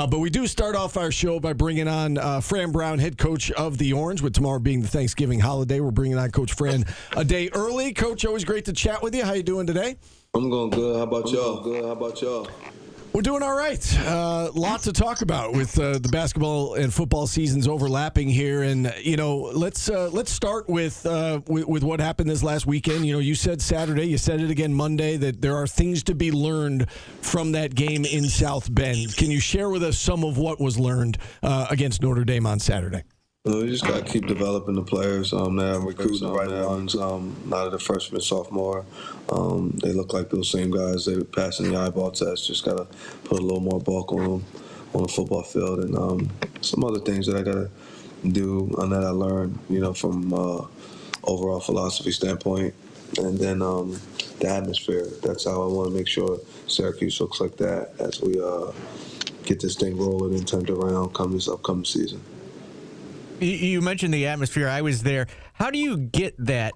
But we do start off our show by bringing on Fran Brown, head coach of the Orange, with tomorrow being the Thanksgiving holiday. We're bringing on Coach Fran a day early. Coach, always great to chat with you. How you doing today? I'm going good. How about y'all? We're doing all right. Lots to talk about with the basketball and football seasons overlapping here, and let's start with what happened this last weekend. You said Saturday, you said it again Monday, that there are things to be learned from that game in South Bend. Can you share with us some of what was learned against Notre Dame on Saturday? We just got to keep developing the players. Now recruiting the right ones. A lot of the freshmen, sophomore, they look like those same guys. They passing the eyeball test. Just got to put a little more bulk on them on the football field, and some other things that I got to do that I learned, from overall philosophy standpoint, and then the atmosphere. That's how I want to make sure Syracuse looks like that as we get this thing rolling and turned around come this upcoming season. You mentioned the atmosphere. I was there. How do you get that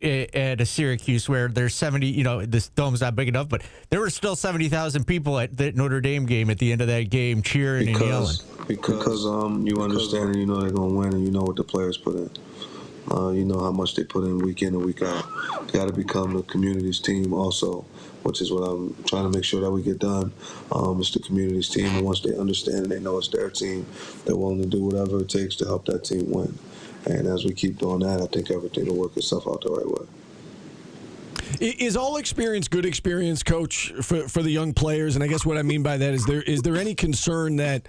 at a Syracuse where there's 70, this dome's not big enough, but there were still 70,000 people at the Notre Dame game at the end of that game cheering and yelling? Because you understand and you know they're going to win, and you know what the players put in. You know how much they put in week in and week out. You got to become the community's team also, which is what I'm trying to make sure that we get done. It's the community's team, and once they understand and they know it's their team, they're willing to do whatever it takes to help that team win. And as we keep doing that, I think everything will work itself out the right way. Is all experience good experience, Coach, for the young players? And I guess what I mean by that is there any concern that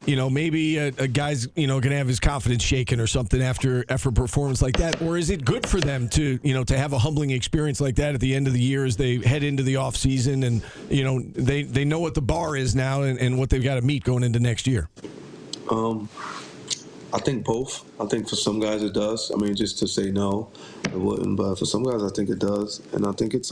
maybe a guy's going to have his confidence shaken or something after a performance like that, or is it good for them to to have a humbling experience like that at the end of the year as they head into the off season and they know what the bar is now and what they've got to meet going into next year? I think both. I think for some guys it does. I mean, just to say no, it wouldn't. But for some guys, I think it does. And I think it's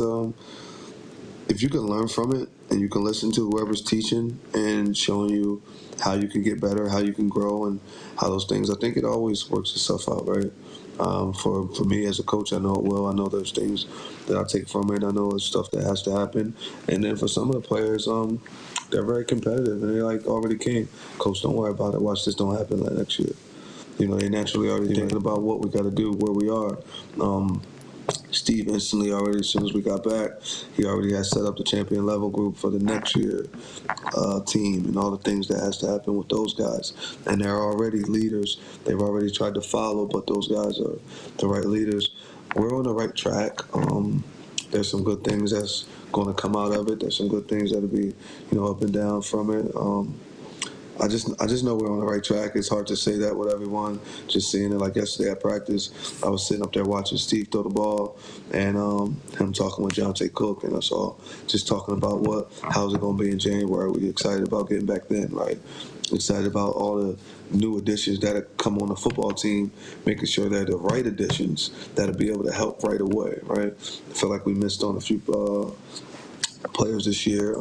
if you can learn from it and you can listen to whoever's teaching and showing you how you can get better, how you can grow, and how those things, I think it always works itself out, right? For me as a coach, I know it will. I know there's things that I take from it. I know it's stuff that has to happen. And then for some of the players, they're very competitive, and they're like already king. Coach, don't worry about it. Watch this don't happen like next year. They naturally already thinking about what we got to do, where we are. Steve instantly already, as soon as we got back, he already has set up the champion level group for the next year team and all the things that has to happen with those guys. And they're already leaders. They've already tried to follow, but those guys are the right leaders. We're on the right track. There's some good things that's going to come out of it. There's some good things that'll be, up and down from it. I just know we're on the right track. It's hard to say that with everyone. Just seeing it, like yesterday at practice, I was sitting up there watching Steve throw the ball, and him talking with Jonte Cook, and us all just talking about how's it going to be in January. We're excited about getting back then, right? Excited about all the new additions that have come on the football team, making sure they're the right additions that'll be able to help right away, right? I feel like we missed on a few players this year.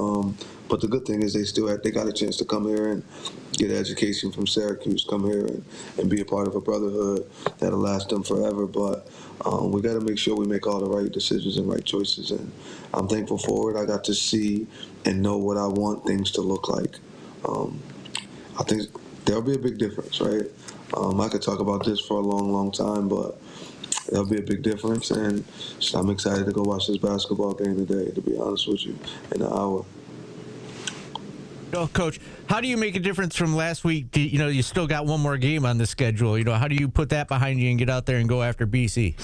But the good thing is they got a chance to come here and get an education from Syracuse, come here and be a part of a brotherhood that'll last them forever. But we got to make sure we make all the right decisions and right choices. And I'm thankful for it. I got to see and know what I want things to look like. I think there'll be a big difference, right? I could talk about this for a long, long time, but there'll be a big difference. And I'm excited to go watch this basketball game today, to be honest with you, in an hour. Coach, how do you make a difference from last week? You still got one more game on the schedule. How do you put that behind you and get out there and go after BC?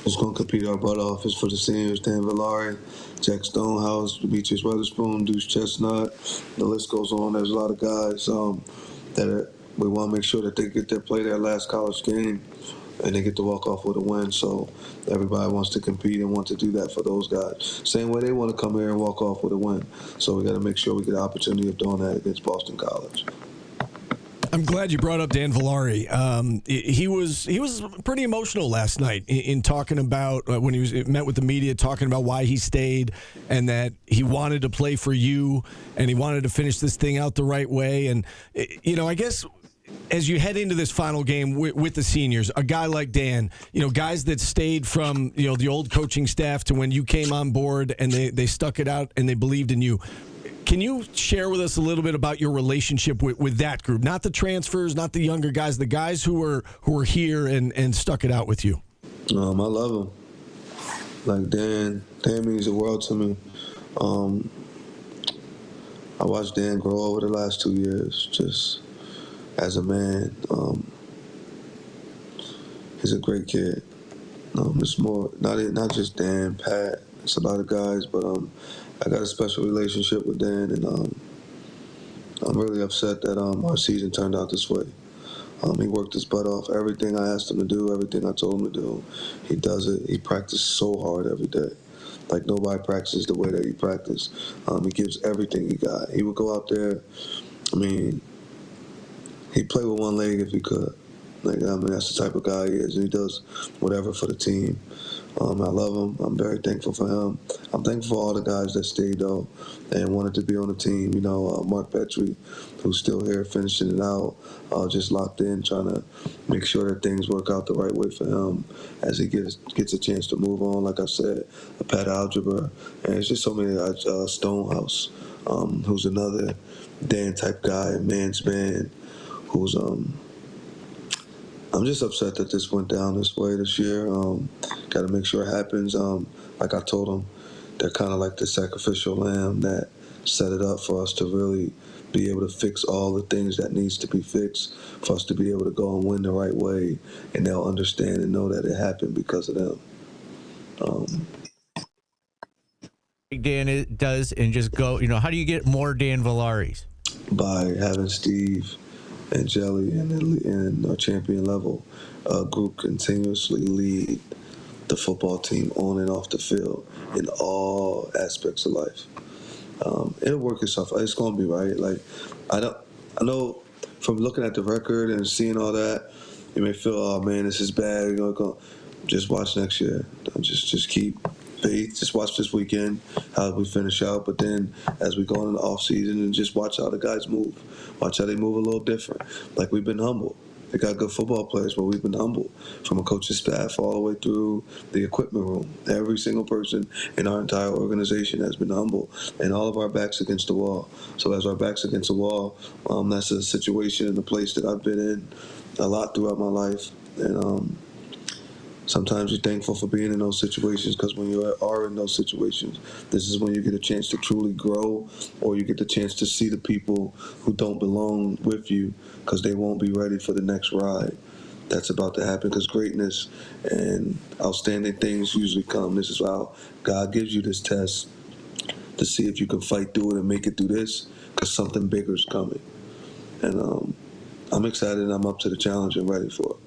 Just going to compete our butt off. It's for the seniors, Dan Villari, Jack Stonehouse, Demetrius Weatherspoon, Deuce Chestnut. The list goes on. There's a lot of guys that we want to make sure that they get to play their last college game and they get to walk off with a win. So everybody wants to compete and want to do that for those guys. Same way they want to come here and walk off with a win. So we got to make sure we get the opportunity of doing that against Boston College. I'm glad you brought up Dan Villari. He was pretty emotional last night in talking about when he met with the media, talking about why he stayed and that he wanted to play for you and he wanted to finish this thing out the right way. And I guess as you head into this final game with the seniors, a guy like Dan, guys that stayed from the old coaching staff to when you came on board and they stuck it out and they believed in you. Can you share with us a little bit about your relationship with that group? Not the transfers, not the younger guys, the guys who are here and stuck it out with you. I love them. Like Dan means the world to me. I watched Dan grow over the last 2 years, just as a man. He's a great kid. It's more not just Dan, Pat. It's a lot of guys, but I got a special relationship with Dan, and I'm really upset that our season turned out this way. He worked his butt off. Everything I asked him to do, everything I told him to do, he does it. He practices so hard every day. Like nobody practices the way that he practiced. He gives everything he got. He would go out there. I mean, he'd play with one leg if he could. That's the type of guy he is. And he does whatever for the team. I love him. I'm very thankful for him. I'm thankful for all the guys that stayed, though, and wanted to be on the team. Mark Petrie, who's still here finishing it out, just locked in, trying to make sure that things work out the right way for him as he gets a chance to move on. Like I said, a Pat Algebra, and it's just so many Stonehouse, who's another Dan-type guy, man's man, who's I'm just upset that this went down this way this year. Got to make sure it happens. Like I told them, they're kind of like the sacrificial lamb that set it up for us to really be able to fix all the things that needs to be fixed, for us to be able to go and win the right way, and they'll understand and know that it happened because of them. Dan does, and just go, how do you get more Dan Villaris? By having Steve and Jelly and our champion level group continuously lead the football team on and off the field in all aspects of life. It'll work itself. It's going to be right. Like I know from looking at the record and seeing all that, you may feel, oh man, this is bad. Just watch next year. Just keep faith. Just watch this weekend how we finish out. But then as we go into the off season, and just watch how the guys move. Watch how they move a little different. Like we've been humble. They got good football players, but we've been humble from a coaching staff all the way through the equipment room. Every single person in our entire organization has been humble, and all of our backs against the wall. So as our backs against the wall, that's a situation and a place that I've been in a lot throughout my life. And sometimes you're thankful for being in those situations, because when you are in those situations, this is when you get a chance to truly grow, or you get the chance to see the people who don't belong with you because they won't be ready for the next ride that's about to happen, because greatness and outstanding things usually come. This is how God gives you this test to see if you can fight through it and make it through this, because something bigger is coming. And I'm excited and I'm up to the challenge and ready for it.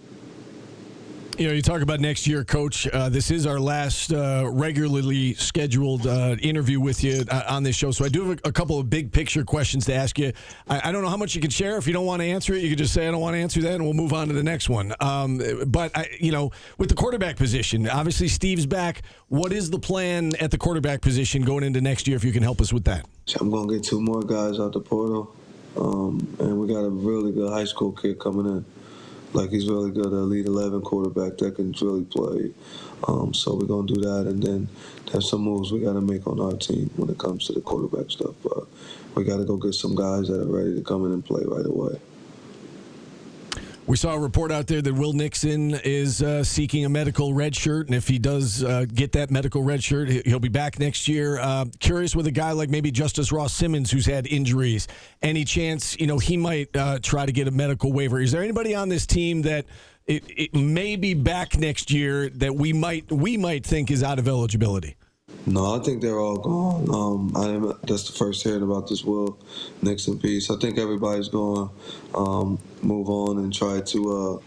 You talk about next year, Coach. This is our last regularly scheduled interview with you on this show. So I do have a couple of big picture questions to ask you. I don't know how much you can share. If you don't want to answer it, you can just say, I don't want to answer that, and we'll move on to the next one. But with the quarterback position, obviously Steve's back. What is the plan at the quarterback position going into next year, if you can help us with that? I'm going to get 2 more guys out the portal. And we got a really good high school kid coming in. Like, he's really good, Elite 11 quarterback that can really play. So we're going to do that. And then there's some moves we got to make on our team when it comes to the quarterback stuff. But we got to go get some guys that are ready to come in and play right away. We saw a report out there that Will Nixon is seeking a medical red shirt, and if he does get that medical red shirt, he'll be back next year. Curious with a guy like maybe Justice Ross Simmons, who's had injuries, any chance he might try to get a medical waiver? Is there anybody on this team that it may be back next year that we might think is out of eligibility? No, I think they're all gone. That's the first hearing about this Will Nixon piece. I think everybody's going to move on and try to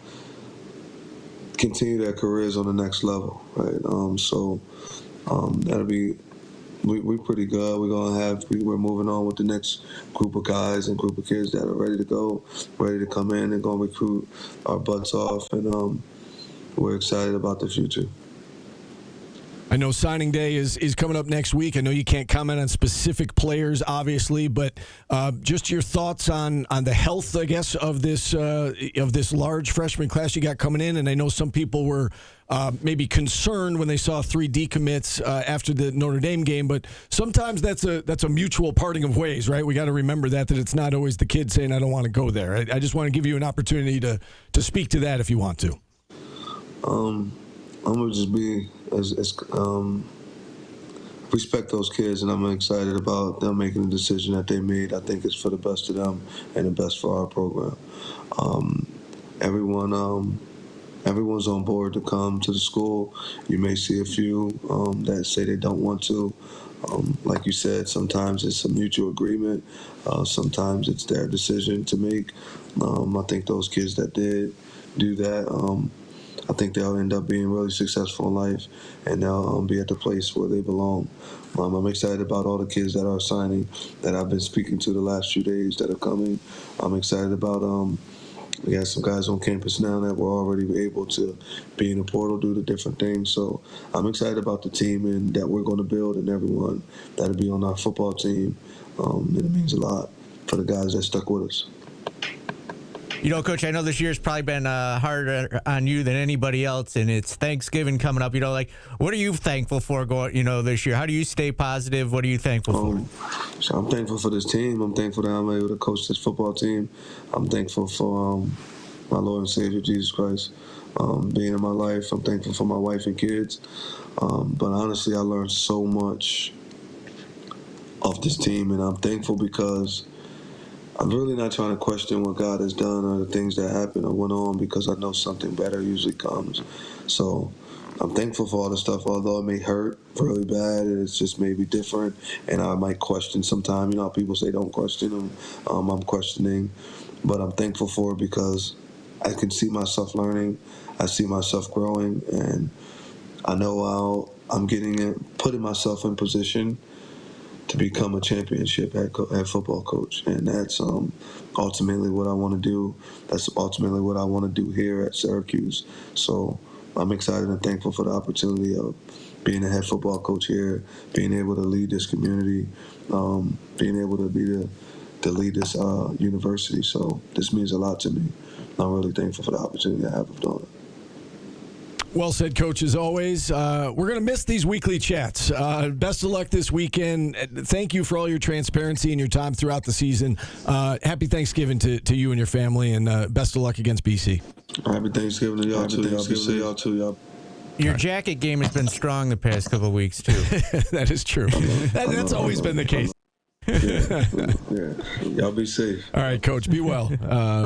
continue their careers on the next level, right? So that'll be we're pretty good. We're moving on with the next group of guys and group of kids that are ready to go, ready to come in and go recruit our butts off, and we're excited about the future. I know signing day is coming up next week. I know you can't comment on specific players, obviously, but just your thoughts on the health, I guess, of this large freshman class you got coming in. And I know some people were maybe concerned when they saw 3 decommits after the Notre Dame game, but sometimes that's a mutual parting of ways, right? We got to remember that it's not always the kid saying, I don't want to go there. I just want to give you an opportunity to speak to that if you want to. I'm going to just be respect those kids, and I'm excited about them making the decision that they made. I think it's for the best of them and the best for our program. Everyone's on board to come to the school. You may see a few that say they don't want to. Like you said, sometimes it's a mutual agreement. Sometimes it's their decision to make. I think those kids that did do that, I think they'll end up being really successful in life, and they'll be at the place where they belong. I'm excited about all the kids that are signing, that I've been speaking to the last few days that are coming. I'm excited about we got some guys on campus now that were already able to be in the portal, do the different things. So I'm excited about the team and that we're going to build, and everyone that'll be on our football team. And it means a lot for the guys that stuck with us. You know, Coach, I know this year's probably been harder on you than anybody else, and it's Thanksgiving coming up. You know, like, what are you thankful for this year? How do you stay positive? What are you thankful for? So I'm thankful for this team. I'm thankful that I'm able to coach this football team. I'm thankful for my Lord and Savior, Jesus Christ, being in my life. I'm thankful for my wife and kids. But honestly, I learned so much of this team, and I'm thankful because I'm really not trying to question what God has done or the things that happened or went on, because I know something better usually comes. So I'm thankful for all the stuff, although it may hurt really bad, and it's just maybe different, and I might question sometime. You know how people say don't question them. I'm questioning, but I'm thankful for it because I can see myself learning. I see myself growing, and I know how I'm putting myself in position to become a championship head football coach, and that's ultimately what I want to do. That's ultimately what I want to do here at Syracuse. So I'm excited and thankful for the opportunity of being a head football coach here, being able to lead this community, being able to lead this university. So this means a lot to me. I'm really thankful for the opportunity I have of doing it. Well said, Coach, as always. We're going to miss these weekly chats. Best of luck this weekend. Thank you for all your transparency and your time throughout the season. Happy Thanksgiving to you and your family, and best of luck against BC. Happy Thanksgiving to y'all, too. Y'all be safe. Y'all, too. Y'all. Your jacket game has been strong the past couple of weeks, too. That is true. That's always been the case. Yeah. Y'all be safe. All right, Coach, be well.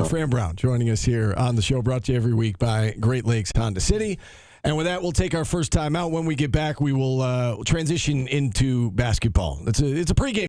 Fran Brown joining us here on the show, brought to you every week by Great Lakes Honda City. And with that, we'll take our first time out. When we get back, we will transition into basketball. It's a pregame